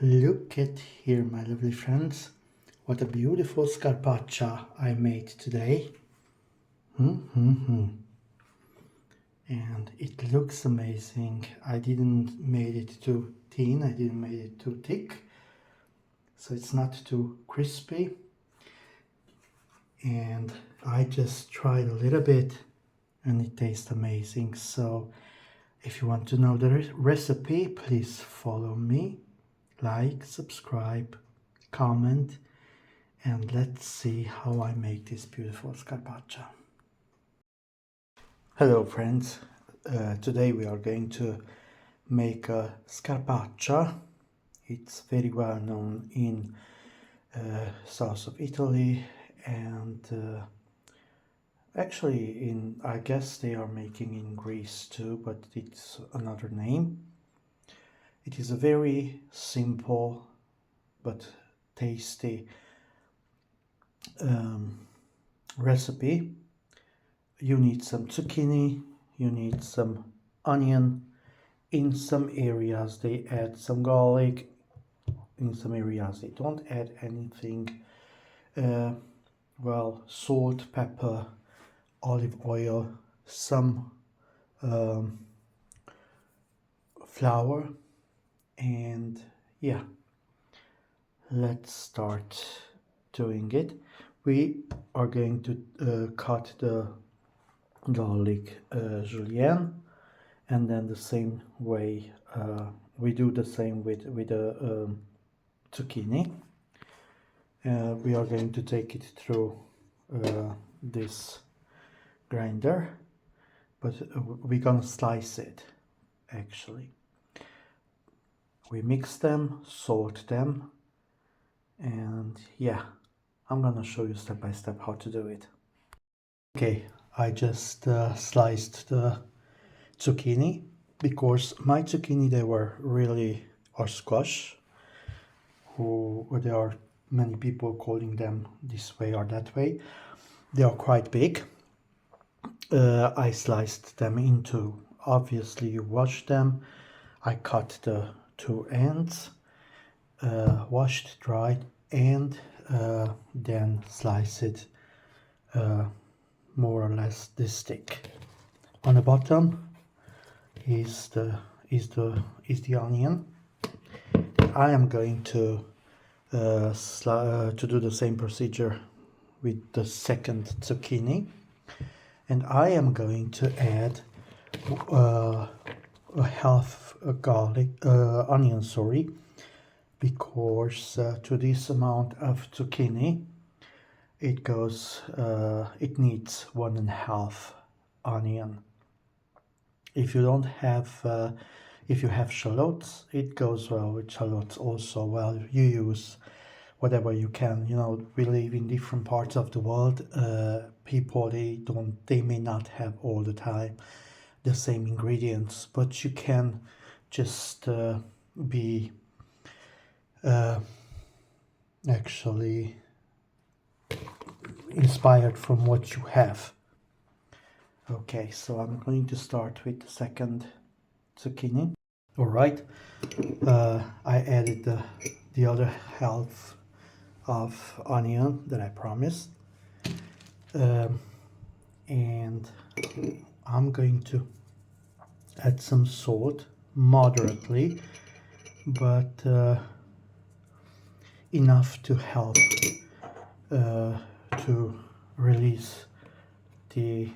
Look at here, my lovely friends. What a beautiful scarpaccia I made today. And it looks amazing. I didn't made it too thin, I didn't made it too thick. So it's not too crispy. And I just tried a little bit and it tastes amazing. So if you want to know the recipe, please follow me. Like, subscribe, comment, and let's see how I make this beautiful scarpaccia. Hello friends, today we are going to make a scarpaccia. It's very well known in south of Italy and actually I guess they are making in Greece too, but it's another name. It is a very simple but tasty recipe. You need some zucchini, you need some onion. In some areas they add some garlic, in some areas they don't add anything. Well, salt, pepper, olive oil, some flour, and yeah, let's start doing it. We are going to cut the garlic julienne, and then the same way we do the same with the zucchini. We are going to take it through this grinder, but we're gonna slice it. Actually, we mix them, salt them, and yeah, I'm gonna show you step by step how to do it. Okay, I just sliced the zucchini because my zucchini, they were really are squash, who there are many people calling them this way or that way. They are quite big. I sliced them into, obviously you wash them. I cut the two ends, washed, dried, and then slice it more or less this thick. On the bottom is the onion. I am going to do the same procedure with the second zucchini, and I am going to add a half a garlic onion, sorry, because to this amount of zucchini it needs 1.5 onion. If you don't have if you have shallots, it goes well with shallots also. Well, you use whatever you can. You know, we live in different parts of the world. People, they may not have all the time the same ingredients, but you can just be actually inspired from what you have. Okay, so I'm going to start with the second zucchini. All right, I added the other half of onion that I promised, and I'm going to add some salt moderately, but enough to help to release the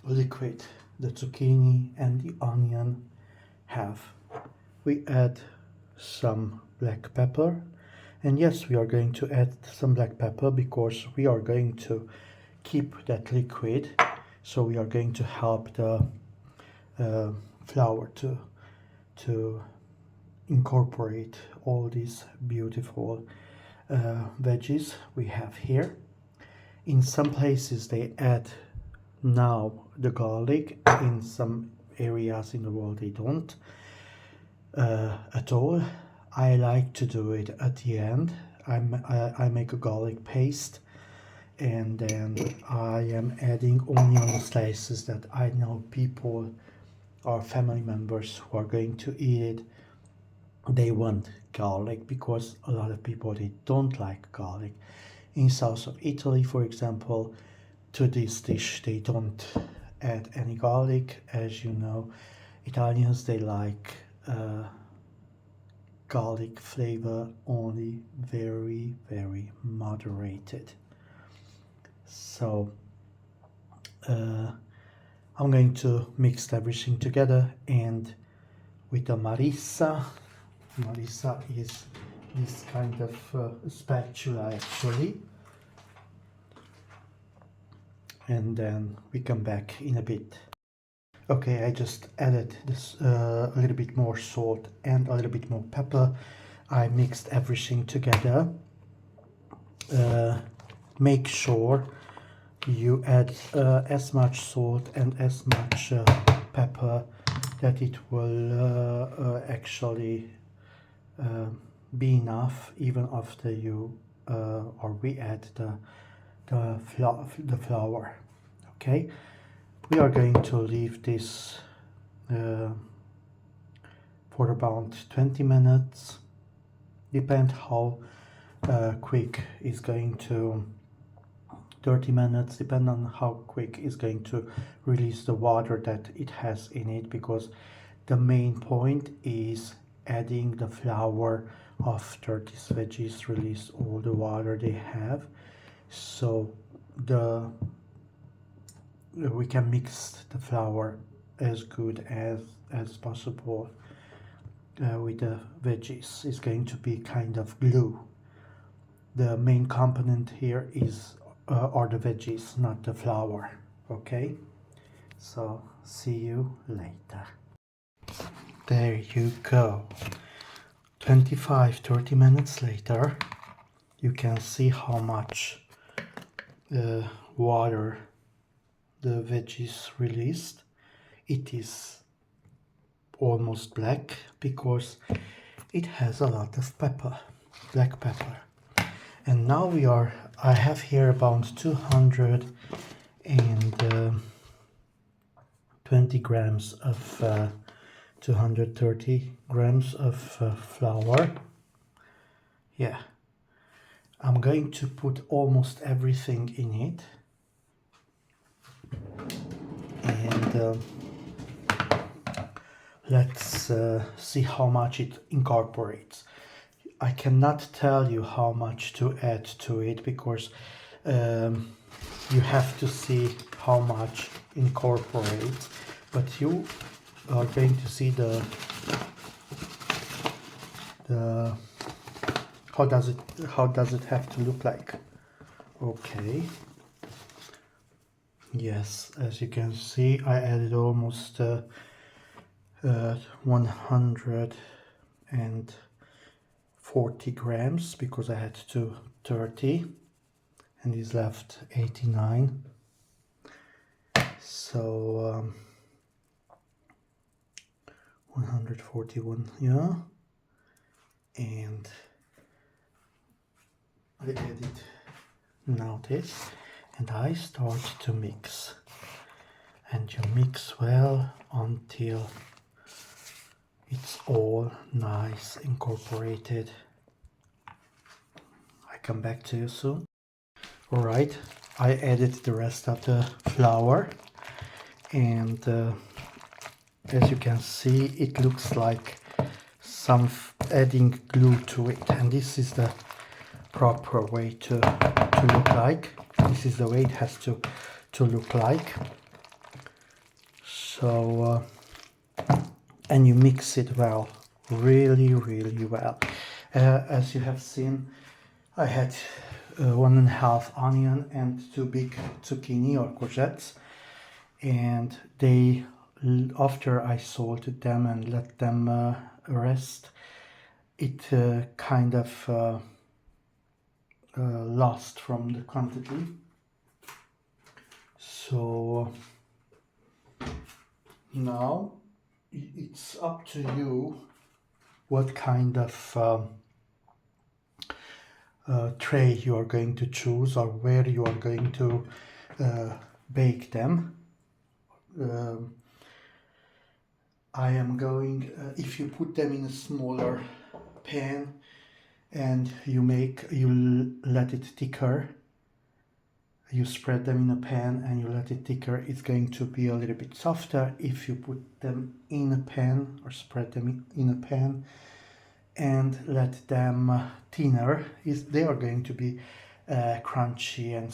liquid the zucchini and the onion have. We add some black pepper, and yes, we are going to add some black pepper because we are going to keep that liquid, so we are going to help the flour to incorporate all these beautiful veggies we have here. In some places they add now the garlic, in some areas in the world they don't at all. I like to do it at the end. I make a garlic paste, and then I am adding only on the slices that I know people or family members who are going to eat it they want garlic, because a lot of people, they don't like garlic. In south of Italy, for example, to this dish they don't add any garlic. As you know, Italians, they like garlic flavor only very, very moderated. So I'm going to mix everything together, and with the Marissa. Marissa is this kind of spatula actually. And then we come back in a bit. Okay, I just added this a little bit more salt and a little bit more pepper. I mixed everything together. Make sure you add as much salt and as much pepper that it will actually be enough even after you or we add the flour. Okay, we are going to leave this for about 20 minutes. Depend how quick is going to 30 minutes, depend on how quick is going to release the water that it has in it, because the main point is adding the flour after these veggies release all the water they have, so we can mix the flour as good as possible with the veggies. It's going to be kind of glue. The main component here is are the veggies, not the flour. Okay, so see you later. There you go. 25-30 minutes later, you can see how much water the veggies released. It is almost black because it has a lot of pepper, black pepper. And now I have here about 220 grams of 230 grams of flour. Yeah, I'm going to put almost everything in it, and let's see how much it incorporates. I cannot tell you how much to add to it, because you have to see how much incorporates, but you are going to see the how does it have to look like. Okay, yes, as you can see, I added almost 140 grams because I had 230 and is left 89. So 141, yeah, and I added now this, and I start to mix, and you mix well until it's all nice incorporated. I come back to you soon. All right, I added the rest of the flour, and as you can see, it looks like some adding glue to it, and this is the proper way to look like. This is the way it has to look like. So and you mix it well, really well. As you have seen, I had 1.5 onion and 2 big zucchini or courgettes, and they, after I salted them and let them rest, it kind of lost from the quantity. So now it's up to you what kind of tray you are going to choose, or where you are going to bake them. I am going, if you put them in a smaller pan and you let it thicker, you spread them in a pan and you let it thicker, it's going to be a little bit softer. If you put them in a pan or spread them in a pan and let them thinner, they are going to be crunchy and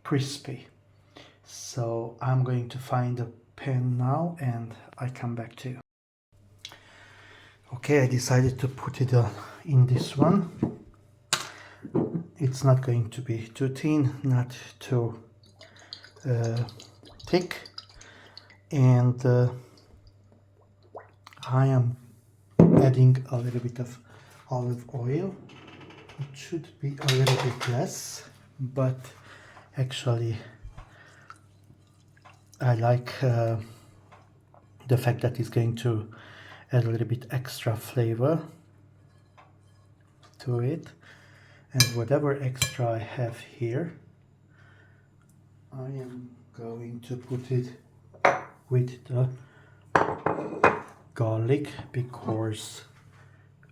crispy. So I'm going to find a pan now and I come back to you. Okay, I decided to put it in this one. It's not going to be too thin, not too thick, and I am adding a little bit of olive oil. It should be a little bit less, but actually I like the fact that it's going to add a little bit extra flavor to it. And whatever extra I have here, I am going to put it with the garlic, because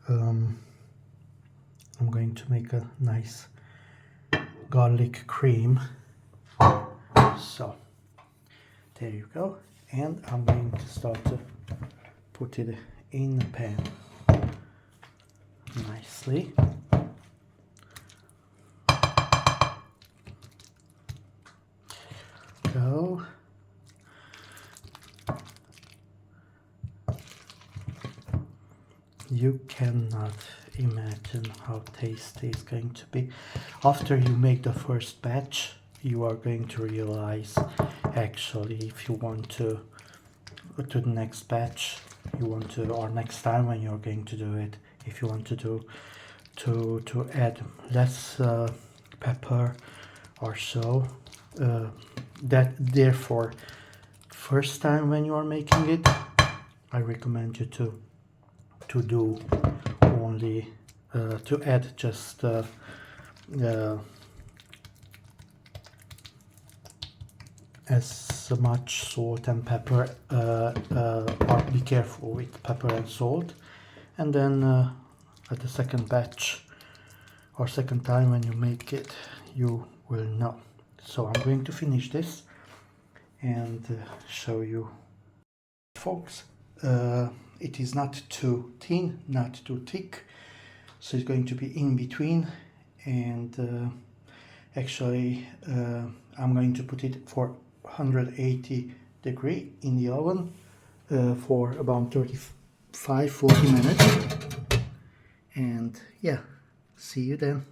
I'm going to make a nice garlic cream. So there you go, and I'm going to start to put it in the pan nicely. Go. You cannot imagine how tasty it's going to be. After you make the first batch, you are going to realize, actually, if you want to go to the next batch, or next time when you're going to do it, if you want to add less pepper or so, therefore first time when you are making it, I recommend you to do only to add just as much salt and pepper, or be careful with pepper and salt, and then at the second batch or second time when you make it, you will know. So I'm going to finish this and show you, folks. It is not too thin, not too thick, so it's going to be in between. And actually I'm going to put it for 180 degree in the oven for about 35-40 minutes, and yeah, see you then.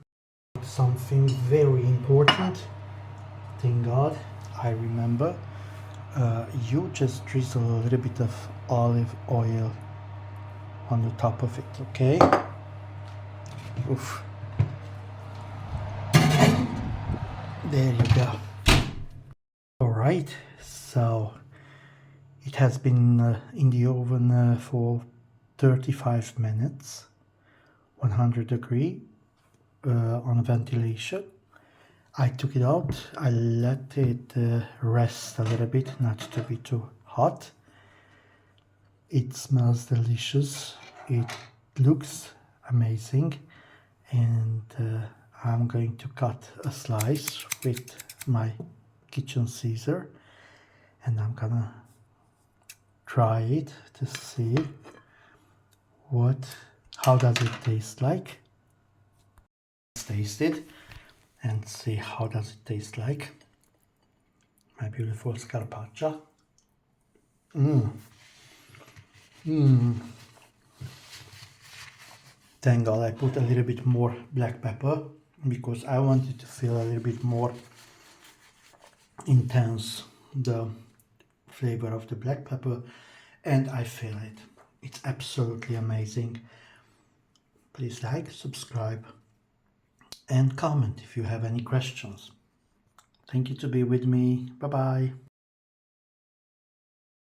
Something very important, thank God I remember. You just drizzle a little bit of olive oil on the top of it, okay? Oof. There you go. Alright, so it has been in the oven for 35 minutes, 100 degree on ventilation. I took it out, I let it rest a little bit, not to be too hot. It smells delicious, it looks amazing, and I'm going to cut a slice with my kitchen scissor, and I'm gonna try it to see how does it taste like. Let's taste it and see how does it taste like. My beautiful Scarpaccia. Thank God I put a little bit more black pepper, because I wanted to feel a little bit more intense the flavor of the black pepper, and I feel it. It's absolutely amazing. Please like, subscribe, and comment if you have any questions. Thank you to be with me. Bye bye.